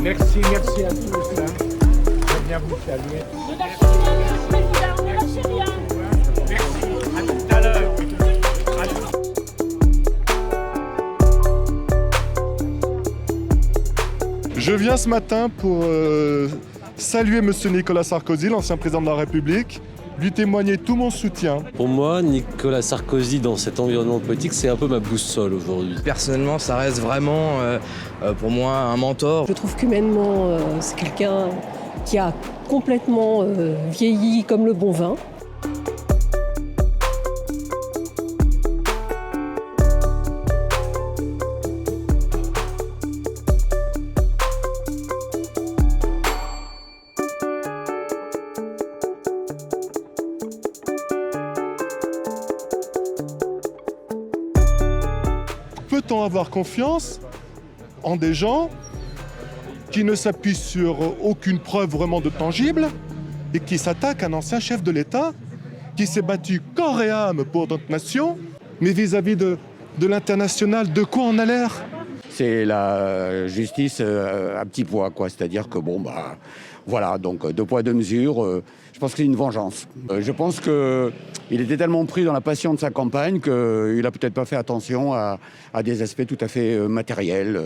Merci, merci à tous. Hein. Je viens vous saluer. Ne lâchez rien, président, ne lâchez rien. Merci, à tout à l'heure. Je viens ce matin pour saluer M. Nicolas Sarkozy, l'ancien président de la République, lui témoigner tout mon soutien. Pour moi, Nicolas Sarkozy, dans cet environnement politique, c'est un peu ma boussole aujourd'hui. Personnellement, ça reste vraiment, pour moi, un mentor. Je trouve qu'humainement, c'est quelqu'un qui a complètement vieilli comme le bon vin. Peut-on avoir confiance en des gens qui ne s'appuient sur aucune preuve vraiment de tangible et qui s'attaquent à un ancien chef de l'État qui s'est battu corps et âme pour notre nation, mais vis-à-vis de l'international, de quoi on a l'air ? C'est la justice à petit poids, quoi. C'est-à-dire que voilà, donc deux poids deux mesures. Je pense que c'est une vengeance. Je pense qu'il était tellement pris dans la passion de sa campagne qu'il n'a peut-être pas fait attention à des aspects tout à fait matériels.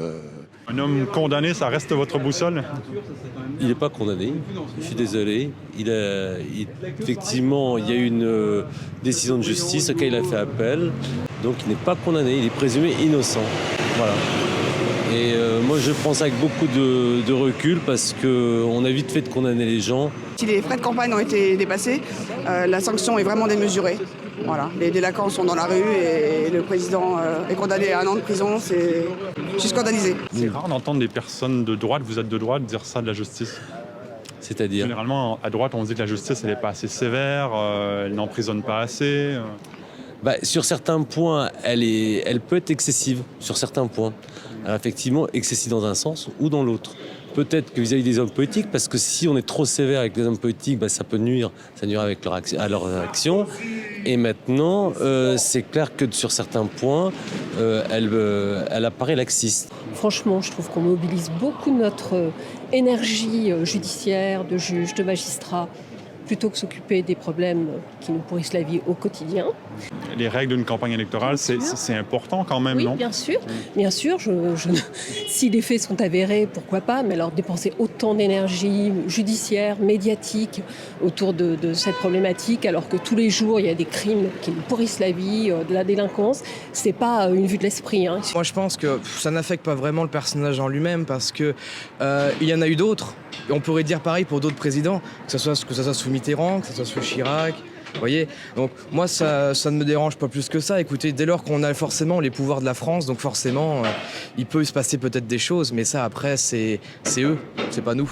Un homme condamné, ça reste votre boussole ? Il n'est pas condamné, je suis désolé. Effectivement, il y a eu une décision de justice à laquelle il a fait appel. Donc il n'est pas condamné, il est présumé innocent. Voilà. Et moi je prends ça avec beaucoup de recul parce qu'on a vite fait de condamner les gens. Si les frais de campagne ont été dépassés, la sanction est vraiment démesurée. Voilà. Les délinquants sont dans la rue et le président est condamné à 1 an de prison. Je suis scandalisé. C'est rare d'entendre des personnes de droite, vous êtes de droite, dire ça de la justice. C'est-à-dire ? Généralement, à droite, on se dit que la justice, elle n'est pas assez sévère, elle n'emprisonne pas assez. Sur certains points, elle peut être excessive, sur certains points. Alors, effectivement, excessive dans un sens ou dans l'autre. Peut-être que vis-à-vis des hommes politiques, parce que si on est trop sévère avec les hommes politiques, ça peut nuire, à leur action. Et maintenant, c'est clair que sur certains points, elle apparaît laxiste. Franchement, je trouve qu'on mobilise beaucoup de notre énergie judiciaire, de juges, de magistrats, plutôt que s'occuper des problèmes qui nous pourrissent la vie au quotidien. Les règles d'une campagne électorale, c'est important quand même, oui, non ? Bien sûr. Si les faits sont avérés, pourquoi pas, mais alors dépenser autant d'énergie judiciaire, médiatique autour de cette problématique, alors que tous les jours, il y a des crimes qui nous pourrissent la vie, de la délinquance, c'est pas une vue de l'esprit. Hein. Moi, je pense que ça n'affecte pas vraiment le personnage en lui-même parce que il y en a eu d'autres. On pourrait dire pareil pour d'autres présidents, que ce soit sous Mitterrand, que ce soit sous Chirac. Vous voyez, donc moi ça ne me dérange pas plus que ça. Écoutez, dès lors qu'on a forcément les pouvoirs de la France, donc forcément il peut se passer peut-être des choses, mais ça après c'est eux, c'est pas nous.